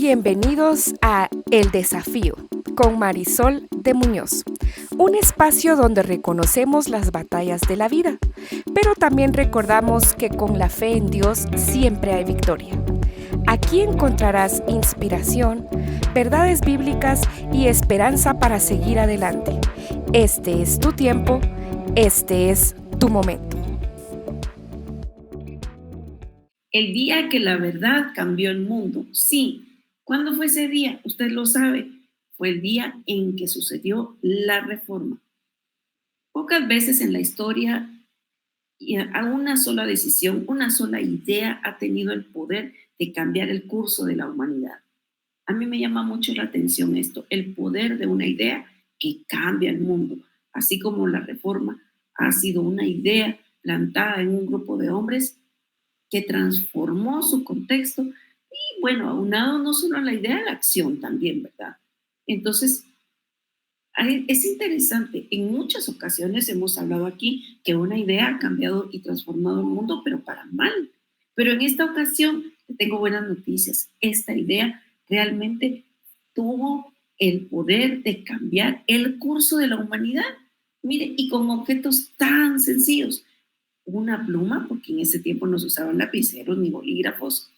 Bienvenidos a El Desafío con Marisol de Muñoz, un espacio donde reconocemos las batallas de la vida, pero también recordamos que con la fe en Dios siempre hay victoria. Aquí encontrarás inspiración, verdades bíblicas y esperanza para seguir adelante. Este es tu tiempo, este es tu momento. El día que la verdad cambió el mundo. Sí. ¿Cuándo fue ese día? Usted lo sabe. Fue el día en que sucedió la reforma. Pocas veces en la historia y a una sola decisión, una sola idea ha tenido el poder de cambiar el curso de la humanidad. A mí me llama mucho la atención esto, el poder de una idea que cambia el mundo, así como la reforma ha sido una idea plantada en un grupo de hombres que transformó su contexto y bueno, aunado no solo a la idea, la acción también, ¿verdad? Entonces, es interesante, en muchas ocasiones hemos hablado aquí que una idea ha cambiado y transformado el mundo, pero para mal. Pero en esta ocasión tengo buenas noticias. Esta idea realmente tuvo el poder de cambiar el curso de la humanidad. Mire, y con objetos tan sencillos. Una pluma, porque en ese tiempo no se usaban lapiceros ni bolígrafos,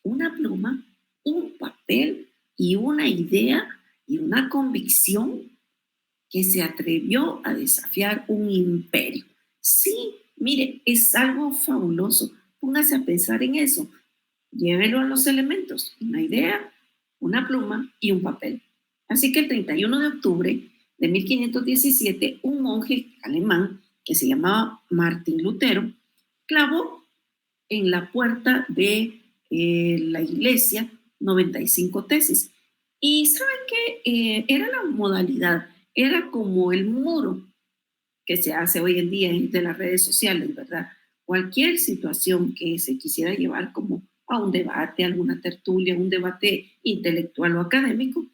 una pluma, un papel y una idea y una convicción que se atrevió a desafiar un imperio. Sí, mire, es algo fabuloso. Póngase a pensar en eso. Llévelo a los elementos, una idea, una pluma y un papel. Así que el 31 de octubre de 1517, un monje alemán que se llamaba Martín Lutero clavó en la puerta de la iglesia 95 tesis. Y saben que era la modalidad, era como el muro que se hace hoy en día de las redes sociales, ¿verdad? Cualquier situación que se quisiera llevar como a un debate, alguna tertulia, un debate intelectual o académico,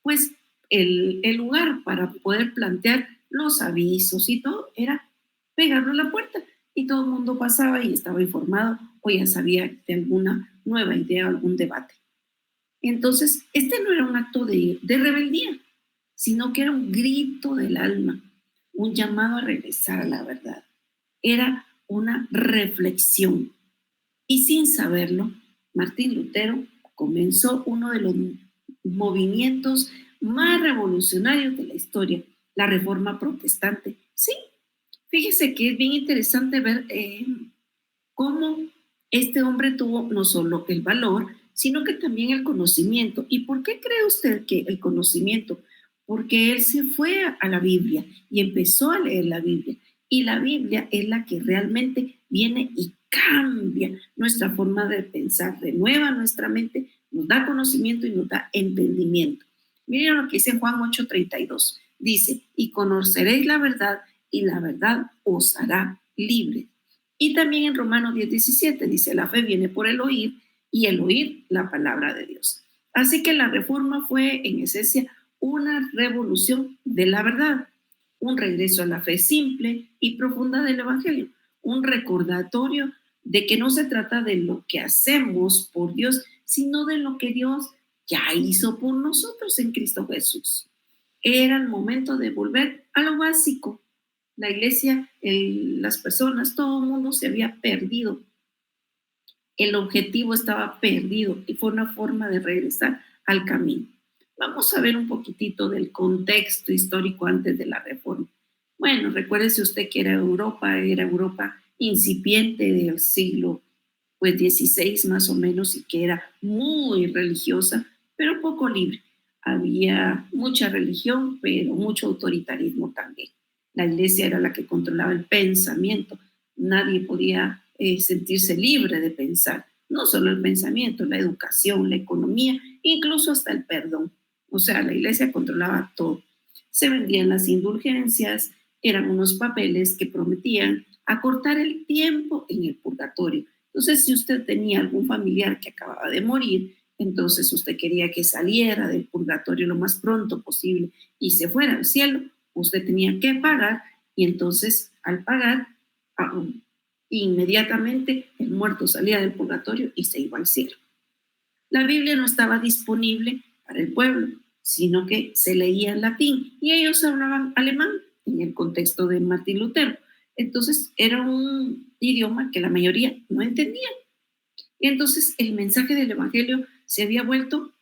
pues el lugar para poder plantear los avisos y todo era pegarlo a la puerta y todo el mundo pasaba y estaba informado o ya sabía de alguna nueva idea, algún debate. Entonces, este no era un acto de rebeldía, sino que era un grito del alma, un llamado a regresar a la verdad. Era una reflexión. Y sin saberlo, Martín Lutero comenzó uno de los movimientos más revolucionarios de la historia, la Reforma Protestante. Sí, fíjese que es bien interesante ver cómo este hombre tuvo no solo el valor, sino que también el conocimiento. ¿Y por qué cree usted que el conocimiento? Porque él se fue a la Biblia y empezó a leer la Biblia. Y la Biblia es la que realmente viene y cambia nuestra forma de pensar, renueva nuestra mente, nos da conocimiento y nos da entendimiento. Miren lo que dice en Juan 8:32. Dice, y conoceréis la verdad y la verdad os hará libre. Y también en Romanos 10:17 dice, la fe viene por el oír y el oír la palabra de Dios. Así que la reforma fue en esencia una revolución de la verdad, un regreso a la fe simple y profunda del Evangelio, un recordatorio de que no se trata de lo que hacemos por Dios, sino de lo que Dios ya hizo por nosotros en Cristo Jesús. Era el momento de volver a lo básico. La iglesia, las personas, todo el mundo se había perdido. El objetivo estaba perdido y fue una forma de regresar al camino. Vamos a ver un poquitito del contexto histórico antes de la reforma. Bueno, recuérdese usted que era Europa incipiente del siglo pues 16 más o menos y que era muy religiosa, pero poco libre. Había mucha religión, pero mucho autoritarismo también. La iglesia era la que controlaba el pensamiento. Nadie podía sentirse libre de pensar. No solo el pensamiento, la educación, la economía, incluso hasta el perdón. O sea, la iglesia controlaba todo. Se vendían las indulgencias, eran unos papeles que prometían acortar el tiempo en el purgatorio. Entonces, si usted tenía algún familiar que acababa de morir, entonces usted quería que saliera del purgatorio lo más pronto posible y se fuera al cielo, usted tenía que pagar y entonces al pagar, inmediatamente el muerto salía del purgatorio y se iba al cielo. La Biblia no estaba disponible para el pueblo, sino que se leía en latín y ellos hablaban alemán en el contexto de Martín Lutero. Entonces era un idioma que la mayoría no entendía. Y entonces el mensaje del Evangelio se había vuelto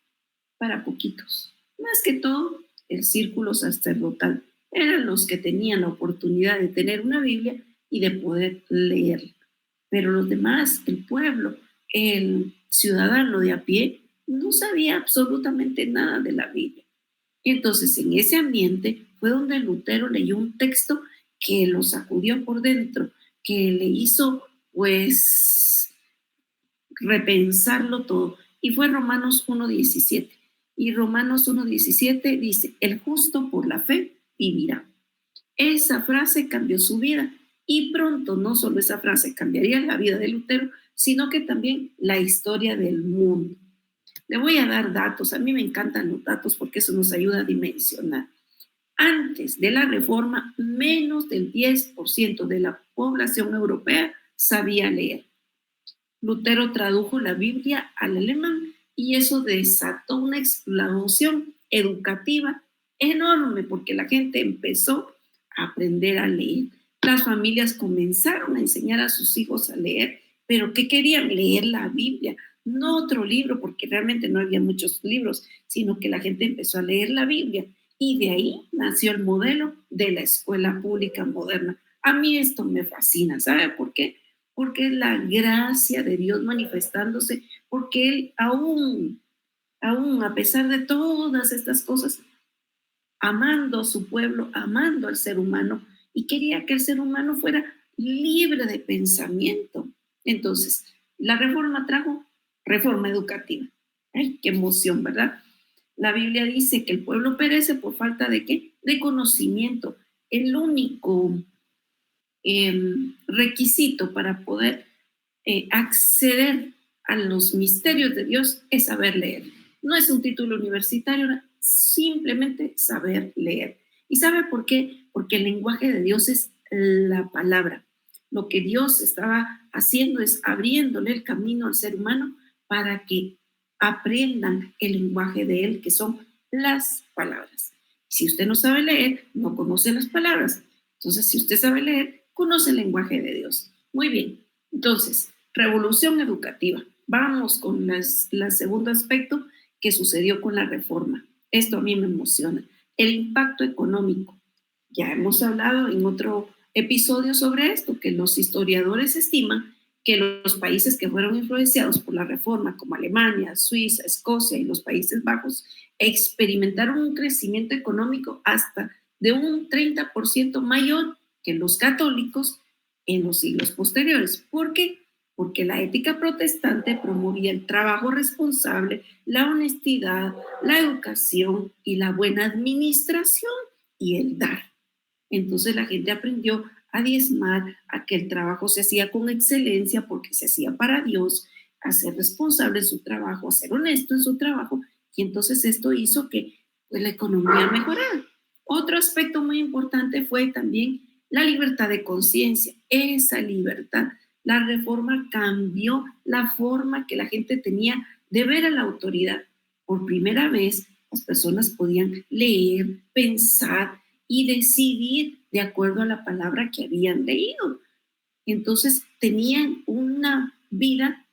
para poquitos. Más que todo, el círculo sacerdotal. Eran los que tenían la oportunidad de tener una Biblia y de poder leerla. Pero los demás, el pueblo, el ciudadano de a pie, no sabía absolutamente nada de la Biblia. Y entonces en ese ambiente fue donde Lutero leyó un texto que lo sacudió por dentro, que le hizo pues repensarlo todo. Y fue Romanos 1:17. Y Romanos 1:17 dice, el justo por la fe vivirá. Esa frase cambió su vida y pronto no solo esa frase cambiaría la vida de Lutero, sino que también la historia del mundo. Le voy a dar datos, a mí me encantan los datos porque eso nos ayuda a dimensionar. Antes de la reforma, menos del 10% de la población europea sabía leer. Lutero tradujo la Biblia al alemán y eso desató una explosión educativa enorme porque la gente empezó a aprender a leer. Las familias comenzaron a enseñar a sus hijos a leer, pero ¿qué querían? Leer la Biblia, no otro libro, porque realmente no había muchos libros, sino que la gente empezó a leer la Biblia y de ahí nació el modelo de la escuela pública moderna. A mí esto me fascina, ¿sabe por qué? Porque es la gracia de Dios manifestándose, porque Él aún a pesar de todas estas cosas, amando a su pueblo, amando al ser humano, y quería que el ser humano fuera libre de pensamiento. Entonces, la reforma trajo reforma educativa. ¡Ay, qué emoción!, ¿verdad? La Biblia dice que el pueblo perece por falta de ¿qué? De conocimiento. El único requisito para poder acceder a los misterios de Dios es saber leer. No es un título universitario, simplemente saber leer. ¿Y sabe por qué? Porque el lenguaje de Dios es la palabra. Lo que Dios estaba haciendo es abriéndole el camino al ser humano para que aprendan el lenguaje de Él, que son las palabras. Si usted no sabe leer, no conoce las palabras. Entonces, si usted sabe leer, conoce el lenguaje de Dios. Muy bien. Entonces, revolución educativa. Vamos con el segundo aspecto que sucedió con la reforma. Esto a mí me emociona. El impacto económico. Ya hemos hablado en otro episodio sobre esto, que los historiadores estiman que los países que fueron influenciados por la reforma, como Alemania, Suiza, Escocia y los Países Bajos, experimentaron un crecimiento económico hasta de un 30% mayor que los católicos en los siglos posteriores. ¿Por qué? Porque la ética protestante promovía el trabajo responsable, la honestidad, la educación y la buena administración y el dar. Entonces la gente aprendió a diezmar, a que el trabajo se hacía con excelencia porque se hacía para Dios, a ser responsable en su trabajo, a ser honesto en su trabajo, y entonces esto hizo que pues, la economía mejorara. Otro aspecto muy importante fue también la libertad de conciencia, esa libertad. La reforma cambió la forma que la gente tenía de ver a la autoridad. Por primera vez, las personas podían leer, pensar y decidir de acuerdo a la palabra que habían leído. Entonces, tenían una vida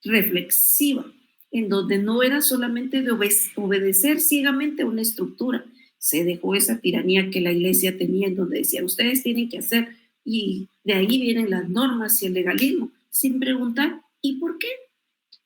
reflexiva, en donde no era solamente de obedecer ciegamente a una estructura. Se dejó esa tiranía que la iglesia tenía, en donde decía, ustedes tienen que hacer, y de ahí vienen las normas y el legalismo, sin preguntar, ¿y por qué?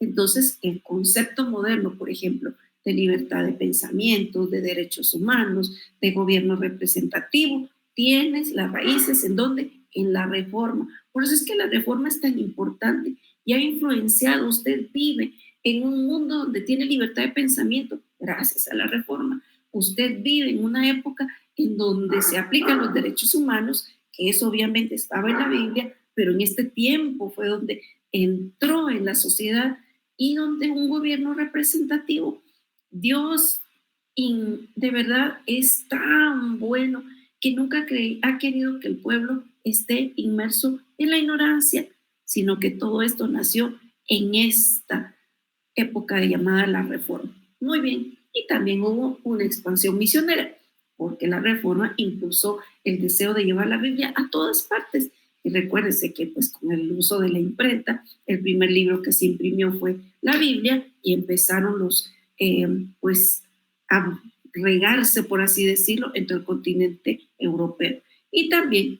Entonces, el concepto moderno, por ejemplo, de libertad de pensamiento, de derechos humanos, de gobierno representativo, tienes las raíces en donde en la reforma. Por eso es que la reforma es tan importante y ha influenciado. Usted vive en un mundo donde tiene libertad de pensamiento gracias a la reforma. Usted vive en una época en donde se aplican los derechos humanos, que eso obviamente estaba en la Biblia, pero en este tiempo fue donde entró en la sociedad y donde un gobierno representativo. Dios de verdad es tan bueno que nunca ha querido que el pueblo esté inmerso en la ignorancia, sino que todo esto nació en esta época llamada la Reforma. Muy bien, y también hubo una expansión misionera, porque la Reforma impulsó el deseo de llevar la Biblia a todas partes. Y recuérdese que pues con el uso de la imprenta, el primer libro que se imprimió fue la Biblia y empezaron los, pues, a regarse, por así decirlo, entre el continente europeo. Y también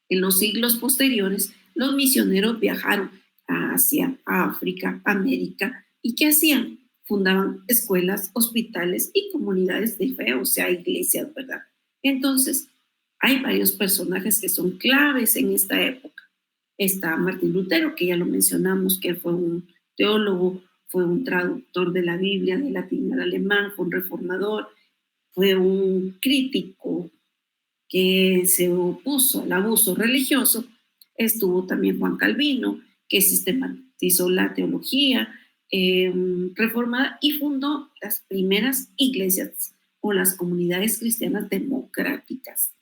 en los siglos posteriores, los misioneros viajaron a Asia, a África, a América. ¿Y qué hacían? Fundaban escuelas, hospitales y comunidades de fe, o sea, iglesias, ¿verdad? Entonces, hay varios personajes que son claves en esta época. Está Martín Lutero, que ya lo mencionamos, que fue un teólogo, fue un traductor de la Biblia de latín al alemán, fue un reformador, fue un crítico que se opuso al abuso religioso. Estuvo también Juan Calvino, que sistematizó la teología reformada y fundó las primeras iglesias o las comunidades cristianas democráticas,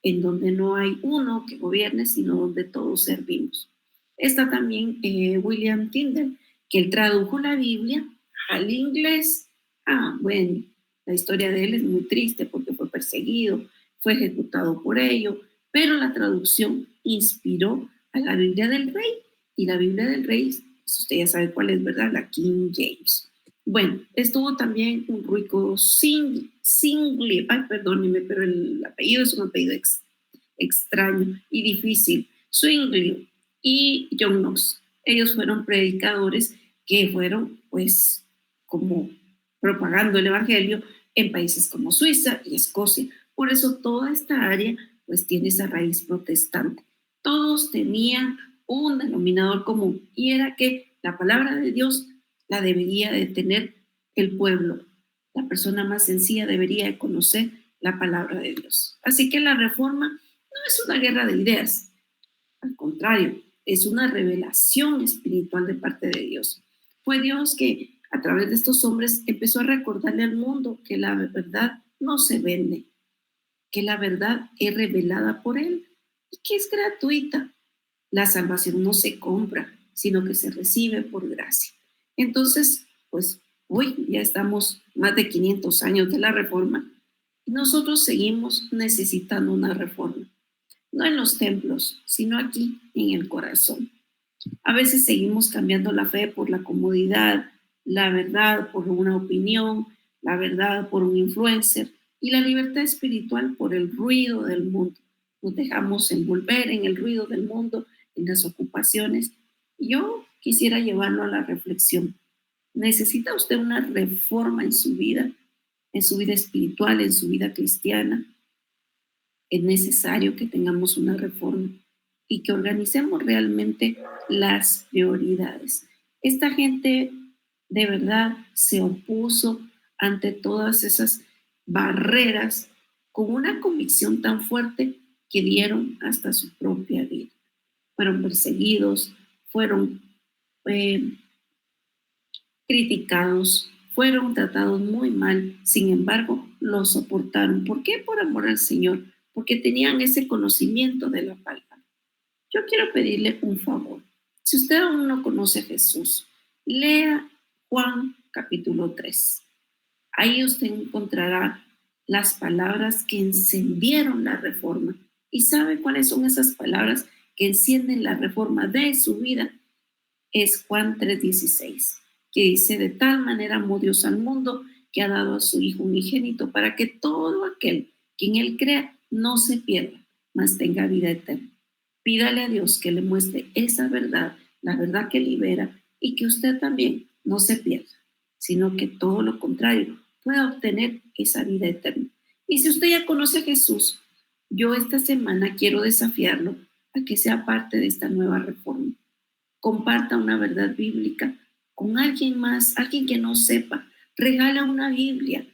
en donde no hay uno que gobierne, sino donde todos servimos. Está también William Tyndale, que él tradujo la Biblia al inglés. Bueno, la historia de él es muy triste porque fue perseguido, fue ejecutado por ello, pero la traducción inspiró a la Biblia del Rey. Y la Biblia del Rey, pues usted ya sabe cuál es, ¿verdad? La King James. Bueno, estuvo también un rico Zwingli, ay, perdóneme, pero el apellido es un apellido extraño y difícil. Zwingli y John Knox. Ellos fueron predicadores que fueron, pues, como propagando el evangelio en países como Suiza y Escocia. Por eso toda esta área, pues, tiene esa raíz protestante. Todos tenían un denominador común y era que la palabra de Dios la debería de tener el pueblo. La persona más sencilla debería de conocer la palabra de Dios. Así que la reforma no es una guerra de ideas, al contrario, es una revelación espiritual de parte de Dios. Fue Dios que a través de estos hombres empezó a recordarle al mundo que la verdad no se vende, que la verdad es revelada por Él y que es gratuita. La salvación no se compra, sino que se recibe por gracia. Entonces, pues hoy ya estamos más de 500 años de la reforma y nosotros seguimos necesitando una reforma. No en los templos, sino aquí en el corazón. A veces seguimos cambiando la fe por la comodidad, la verdad por una opinión, la verdad por un influencer y la libertad espiritual por el ruido del mundo. Nos dejamos envolver en el ruido del mundo, en las ocupaciones. Yo quisiera llevarlo a la reflexión. ¿Necesita usted una reforma en su vida espiritual, en su vida cristiana? Es necesario que tengamos una reforma y que organicemos realmente las prioridades. Esta gente de verdad se opuso ante todas esas barreras con una convicción tan fuerte que dieron hasta su propia vida. Fueron perseguidos, fueron eh, criticados, fueron tratados muy mal, sin embargo, lo soportaron. ¿Por qué? Por amor al Señor, porque tenían ese conocimiento de la palabra. Yo quiero pedirle un favor. Si usted aún no conoce a Jesús, lea Juan capítulo 3. Ahí usted encontrará las palabras que encendieron la reforma. ¿Y sabe cuáles son esas palabras que encienden la reforma de su vida? Es Juan 3:16, que dice: de tal manera amó Dios al mundo que ha dado a su Hijo unigénito para que todo aquel que en él crea no se pierda, mas tenga vida eterna. Pídale a Dios que le muestre esa verdad, la verdad que libera, y que usted también no se pierda, sino que todo lo contrario, pueda obtener esa vida eterna. Y si usted ya conoce a Jesús, yo esta semana quiero desafiarlo a que sea parte de esta nueva reforma. Comparta una verdad bíblica con alguien más, alguien que no sepa. Regala una Biblia,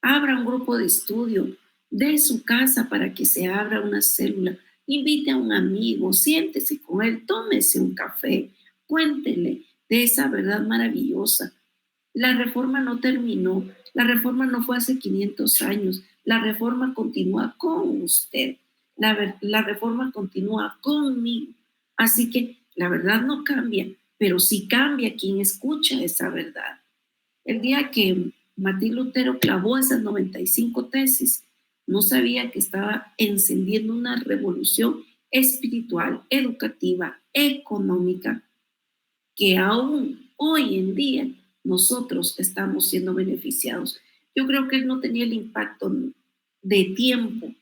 abra un grupo de estudio, de su casa para que se abra una célula, invite a un amigo, siéntese con él, tómese un café, cuéntele de esa verdad maravillosa. La reforma no terminó, la reforma no fue hace 500 años, la reforma continúa con usted, la reforma continúa conmigo. Así que la verdad no cambia, pero sí cambia quien escucha esa verdad. El día que Martín Lutero clavó esas 95 tesis, no sabía que estaba encendiendo una revolución espiritual, educativa, económica, que aún hoy en día nosotros estamos siendo beneficiados. Yo creo que él no tenía el impacto de tiempo.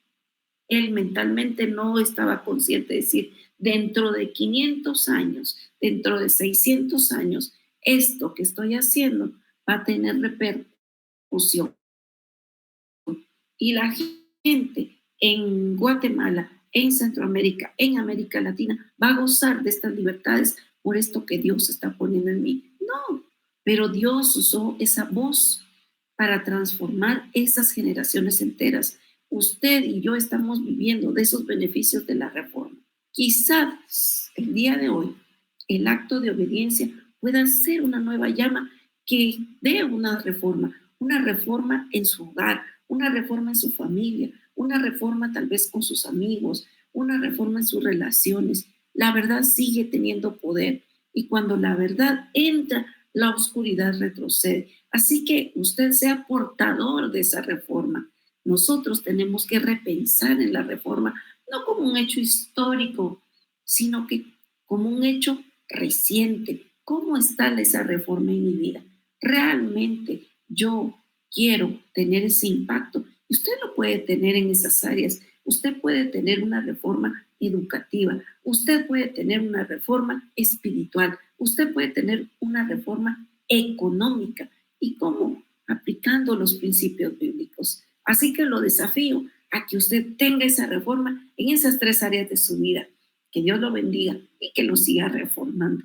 Él mentalmente no estaba consciente de decir, dentro de 500 años, dentro de 600 años, esto que estoy haciendo va a tener repercusión. Y la gente en Guatemala, en Centroamérica, en América Latina, va a gozar de estas libertades por esto que Dios está poniendo en mí. No, pero Dios usó esa voz para transformar esas generaciones enteras. Usted y yo estamos viviendo de esos beneficios de la reforma. Quizás el día de hoy el acto de obediencia pueda ser una nueva llama que dé una reforma en su hogar, una reforma en su familia, una reforma tal vez con sus amigos, una reforma en sus relaciones. La verdad sigue teniendo poder y cuando la verdad entra, la oscuridad retrocede. Así que usted sea portador de esa reforma. Nosotros tenemos que repensar en la reforma, no como un hecho histórico, sino que como un hecho reciente. ¿Cómo está esa reforma en mi vida? ¿Realmente yo quiero tener ese impacto? Y usted lo puede tener en esas áreas. Usted puede tener una reforma educativa, usted puede tener una reforma espiritual, usted puede tener una reforma económica. ¿Y cómo? Aplicando los principios bíblicos. Así que lo desafío a que usted tenga esa reforma en esas tres áreas de su vida. Que Dios lo bendiga y que lo siga reformando.